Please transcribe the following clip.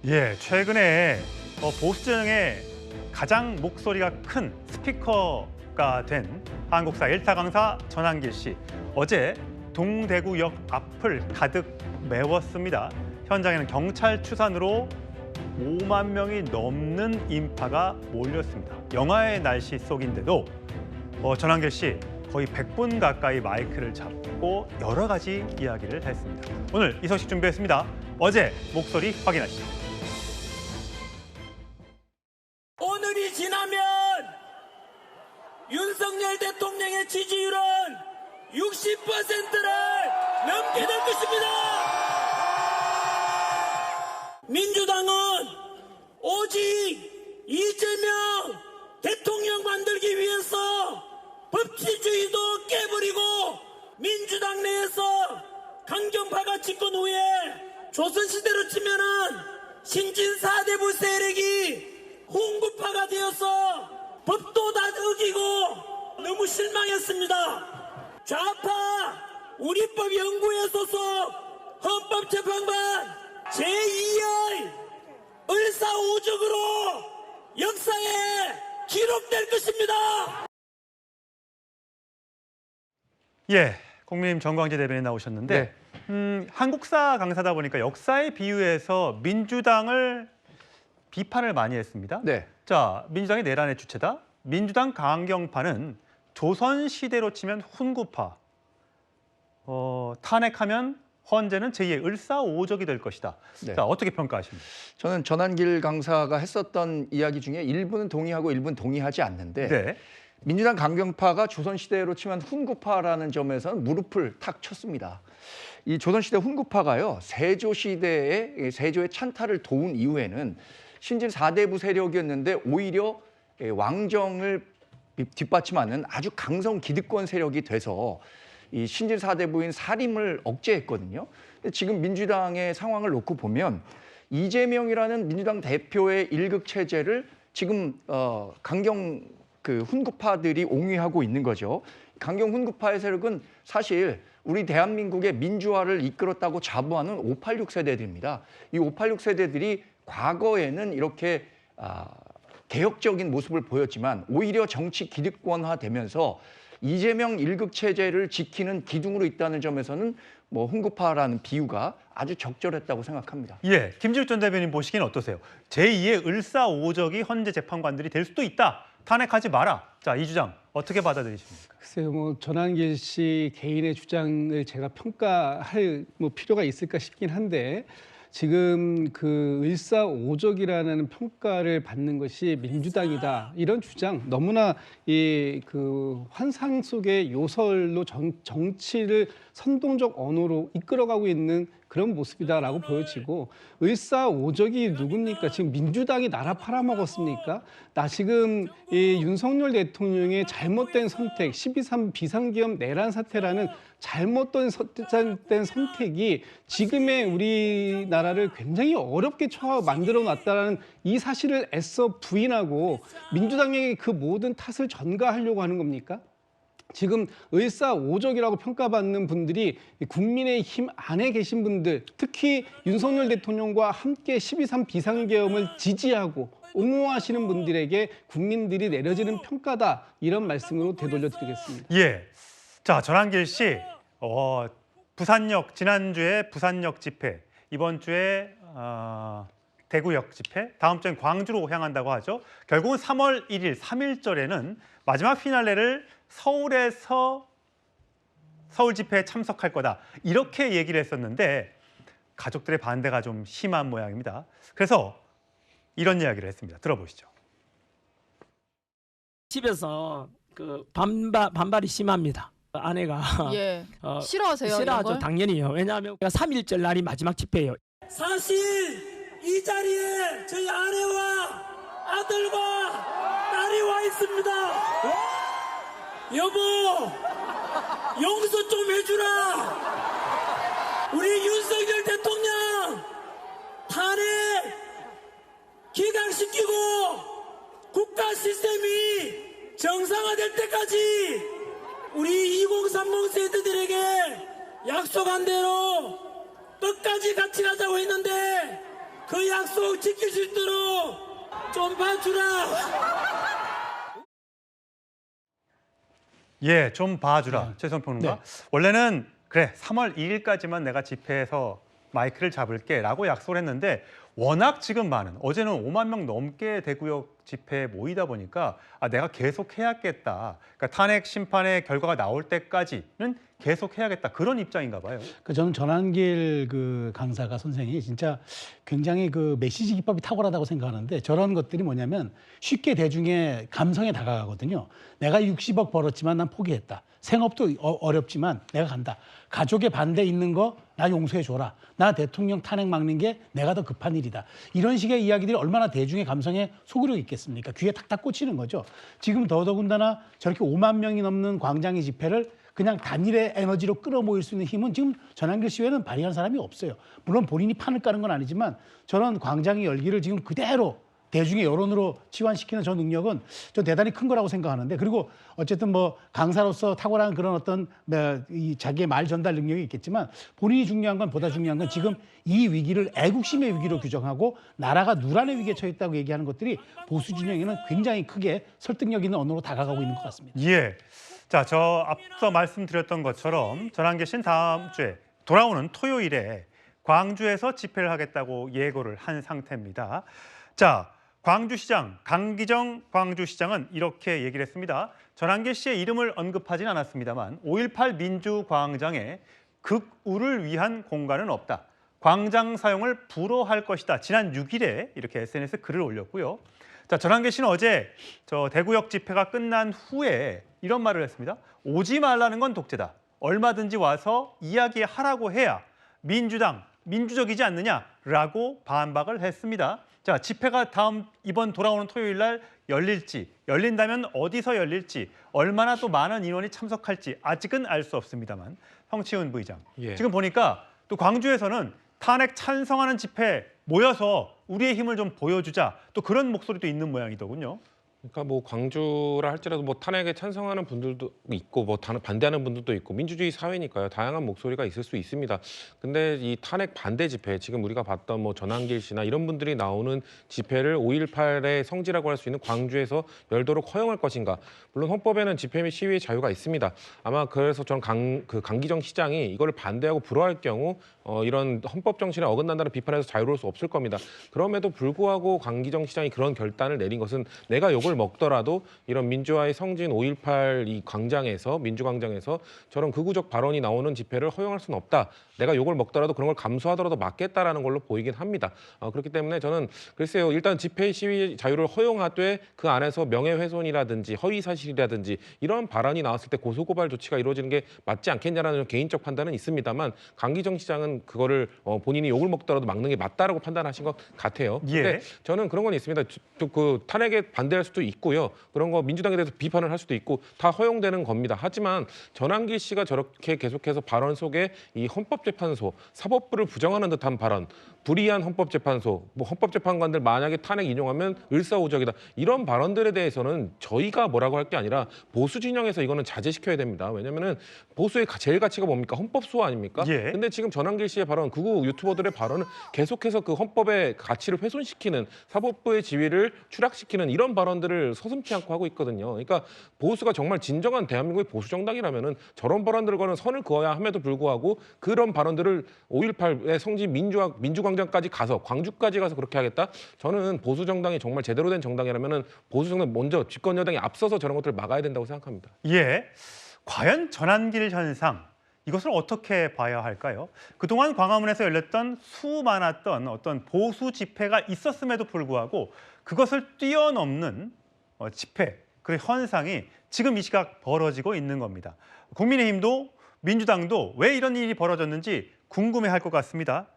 예, 최근에 보수 진영의 가장 목소리가 큰 스피커가 된 한국사 일타 강사 전한길 씨. 어제 동대구역 앞을 가득 메웠습니다. 현장에는 경찰 추산으로 5만 명이 넘는 인파가 몰렸습니다. 영하의 날씨 속인데도 전한길 씨 거의 100분 가까이 마이크를 잡고 여러 가지 이야기를 했습니다. 오늘 이 소식 준비했습니다. 어제 목소리 확인하시죠. 오늘이 지나면 윤석열 대통령의 지지율은 60%를 넘게 될 것입니다. 민주당은 오직 이재명 대통령 만들기 위해서 법치주의도 깨버리고 민주당 내에서 강경파가 집권 후에 조선시대로 치면은 신진 4대부 세력이 홍구파가 되어서 법도 다 어기고 너무 실망했습니다. 좌파 우리법 연구회 소속 헌법재판관 제2의 을사오적으로 역사에 기록될 것입니다. 예, 국민의힘 정광재 대변인 나오셨는데 한국사 강사다 보니까 역사에 비유해서 민주당을 비판을 많이 했습니다. 네. 자, 민주당이 내란의 주체다. 민주당 강경파는 조선시대로 치면 훈구파. 탄핵하면 헌재는 제2의 을사오적이 될 것이다. 네. 자, 어떻게 평가하십니까? 저는 전한길 강사가 했었던 이야기 중에 일부는 동의하고 일부는 동의하지 않는데 네. 민주당 강경파가 조선시대로 치면 훈구파라는 점에서는 무릎을 탁 쳤습니다. 이 조선시대 훈구파가요. 세조시대에 세조의 찬탈을 도운 이후에는 신진 4대부 세력이었는데 오히려 왕정을 뒷받침하는 아주 강성 기득권 세력이 돼서 이 신진 4대부인 사림을 억제했거든요. 지금 민주당의 상황을 놓고 보면 이재명이라는 민주당 대표의 일극 체제를 지금 강경 훈구파들이 옹위하고 있는 거죠. 강경 훈구파의 세력은 사실 우리 대한민국의 민주화를 이끌었다고 자부하는 586 세대들입니다. 이 586 세대들이 과거에는 이렇게 개혁적인 모습을 보였지만 오히려 정치 기득권화되면서 이재명 일극 체제를 지키는 기둥으로 있다는 점에서는 훈구파라는 비유가 아주 적절했다고 생각합니다. 예, 김지욱 전 대변인 보시기는 어떠세요? 제2의 을사오적이 헌재 재판관들이 될 수도 있다. 탄핵하지 마라. 자, 이 주장 어떻게 받아들이십니까? 글쎄요, 전한길 씨 개인의 주장을 제가 평가할 필요가 있을까 싶긴 한데 지금 그 을사오적이라는 평가를 받는 것이 민주당이다 이런 주장 너무나 그 환상 속의 요설로 정치를 선동적 언어로 이끌어가고 있는 그런 모습이다라고 보여지고 을사오적이 누굽니까? 지금 민주당이 나라 팔아먹었습니까? 나 지금 이 윤석열 대통령의 잘못된 선택, 12.3 비상기업 내란 사태라는 잘못된 선택이 지금의 우리나라를 굉장히 어렵게 만들어 놨다는 이 사실을 애써 부인하고 민주당에게 그 모든 탓을 전가하려고 하는 겁니까? 지금 을사오적이라고 평가받는 분들이 국민의힘 안에 계신 분들, 특히 윤석열 대통령과 함께 12.3 비상계엄을 지지하고 옹호하시는 분들에게 국민들이 내려지는 평가다 이런 말씀으로 되돌려 드리겠습니다. 예, 자, 전한길 씨, 지난주에 부산역 집회, 이번 주에 대구역 집회, 다음 주엔 광주로 향한다고 하죠. 결국은 3월 1일 3.1절에는 마지막 피날레를 서울에서 서울 집회에 참석할 거다. 이렇게 얘기를 했었는데 가족들의 반대가 좀 심한 모양입니다. 그래서 이런 이야기를 했습니다. 들어보시죠. 집에서 반발이 심합니다. 아내가 싫어하세요? 싫어하죠. 이런 걸? 당연히요. 왜냐하면 3.1절 날이 마지막 집회예요. 사실 이 자리에 저희 아내와 아들과 딸이 와 있습니다. 여보, 용서 좀 해주라. 우리 윤석열 대통령 탄핵 기각시키고 국가 시스템이 정상화될 때까지 우리 2030 세대들에게 약속한 대로 끝까지 같이 가자고 했는데 그 약속 지킬 수 있도록 좀 봐주라. 예, 좀 봐주라. 최선 평론가. 원래는 그래 3월 2일까지만 내가 집회에서 마이크를 잡을게라고 약속을 했는데 워낙 지금 많은 어제는 5만 명 넘게 대구역 집회에 모이다 보니까 내가 계속 해야겠다. 그러니까 탄핵 심판의 결과가 나올 때까지는 계속 해야겠다. 그런 입장인가 봐요. 저는 전한길 그 강사가 선생이 진짜 굉장히 그 메시지 기법이 탁월하다고 생각하는데 저런 것들이 뭐냐면 쉽게 대중의 감성에 다가가거든요. 내가 60억 벌었지만 난 포기했다. 생업도 어렵지만 내가 간다. 가족의 반대 있는 거 나 용서해 줘라. 나 대통령 탄핵 막는 게 내가 더 급한 일이다. 이런 식의 이야기들이 얼마나 대중의 감성에 소구력이 있겠습니까? 귀에 탁탁 꽂히는 거죠. 지금 더더군다나 저렇게 5만 명이 넘는 광장의 집회를 그냥 단일의 에너지로 끌어모일 수 있는 힘은 지금 전한길 씨 외에는 발휘한 사람이 없어요. 물론 본인이 판을 까는 건 아니지만 저런 광장의 열기를 지금 그대로 대중의 여론으로 치환시키는 저 능력은 저 대단히 큰 거라고 생각하는데 그리고 어쨌든 뭐 강사로서 탁월한 그런 어떤 이 자기의 말 전달 능력이 있겠지만 본인이 중요한 건 보다 중요한 건 지금 이 위기를 애국심의 위기로 규정하고 나라가 누란의 위기에 처해 있다고 얘기하는 것들이 보수 진영에는 굉장히 크게 설득력 있는 언어로 다가가고 있는 것 같습니다. 예. 자, 저 앞서 말씀드렸던 것처럼 전한길 씨는 다음 주에 돌아오는 토요일에 광주에서 집회를 하겠다고 예고를 한 상태입니다. 자, 광주시장 강기정 광주시장은 이렇게 얘기를 했습니다. 전한길 씨의 이름을 언급하진 않았습니다만 5.18 민주광장에 극우를 위한 공간은 없다. 광장 사용을 불허할 것이다. 지난 6일에 이렇게 SNS 글을 올렸고요. 자, 전한길 씨는 어제 저 대구역 집회가 끝난 후에 이런 말을 했습니다. 오지 말라는 건 독재다. 얼마든지 와서 이야기하라고 해야 민주당, 민주적이지 않느냐라고 반박을 했습니다. 자, 집회가 이번 돌아오는 토요일 날 열린다면 어디서 열릴지, 얼마나 또 많은 인원이 참석할지 아직은 알 수 없습니다만 성치훈 부의장. 지금 보니까 또 광주에서는 탄핵 찬성하는 집회 모여서 우리의 힘을 좀 보여주자. 또 그런 목소리도 있는 모양이더군요. 그러니까 뭐 광주라 할지라도 뭐 탄핵에 찬성하는 분들도 있고 뭐 반대하는 분들도 있고 민주주의 사회니까요. 다양한 목소리가 있을 수 있습니다. 근데 이 탄핵 반대 집회 지금 우리가 봤던 뭐 전한길 씨나 이런 분들이 나오는 집회를 5.18의 성지라고 할 수 있는 광주에서 열도록 허용할 것인가? 물론 헌법에는 집회 및 시위의 자유가 있습니다. 아마 그래서 저는 강기정 시장이 이거를 반대하고 불허할 경우 이런 헌법 정신에 어긋난다는 비판에서 자유로울 수 없을 겁니다. 그럼에도 불구하고 강기정 시장이 그런 결단을 내린 것은 내가 욕을 먹더라도 이런 민주화의 성지인 5.18 이 광장에서 민주광장에서 저런 극우적 발언이 나오는 집회를 허용할 수는 없다. 내가 욕을 먹더라도 그런 걸 감수하더라도 막겠다라는 걸로 보이긴 합니다. 그렇기 때문에 저는 글쎄요. 일단 집회 시위 자유를 허용하되 그 안에서 명예훼손이라든지 허위사실이라든지 이런 발언이 나왔을 때 고소고발 조치가 이루어지는 게 맞지 않겠냐라는 개인적 판단은 있습니다만 강기정 시장은 그거를 본인이 욕을 먹더라도 막는 게 맞다라고 판단하신 것 같아요. 근데 저는 그런 건 있습니다. 그 탄핵에 반대할 수도 있고요. 그런 거 민주당에 대해서 비판을 할 수도 있고 다 허용되는 겁니다. 하지만 전한길 씨가 저렇게 계속해서 발언 속에 이 헌법재판소, 사법부를 부정하는 듯한 발언, 불이한 헌법재판소, 뭐 헌법재판관들 만약에 탄핵 인용하면 을사오적이다. 이런 발언들에 대해서는 저희가 뭐라고 할 게 아니라 보수 진영에서 이거는 자제시켜야 됩니다. 왜냐면은 보수의 제일 가치가 뭡니까? 헌법 수호 아닙니까? 근데 지금 전한길 씨의 발언, 극우 유튜버들의 발언은 계속해서 그 헌법의 가치를 훼손시키는 사법부의 지위를 추락시키는 이런 발언들을 서슴지 않고 하고 있거든요. 그러니까 보수가 정말 진정한 대한민국의 보수 정당이라면은 저런 발언들과는 선을 그어야 함에도 불구하고 그런 발언들을 5.18의 성지 민주광장까지 가서 광주까지 가서 그렇게 하겠다? 저는 보수 정당이 정말 제대로 된 정당이라면은 보수 정당 먼저 집권 여당이 앞서서 저런 것들을 막아야 된다고 생각합니다. 예, 과연 전한길 현상 이것을 어떻게 봐야 할까요? 그동안 광화문에서 열렸던 수많았던 어떤 보수 집회가 있었음에도 불구하고 그것을 뛰어넘는 집회, 그 현상이 지금 이 시각 벌어지고 있는 겁니다. 국민의힘도 민주당도 왜 이런 일이 벌어졌는지 궁금해할 것 같습니다.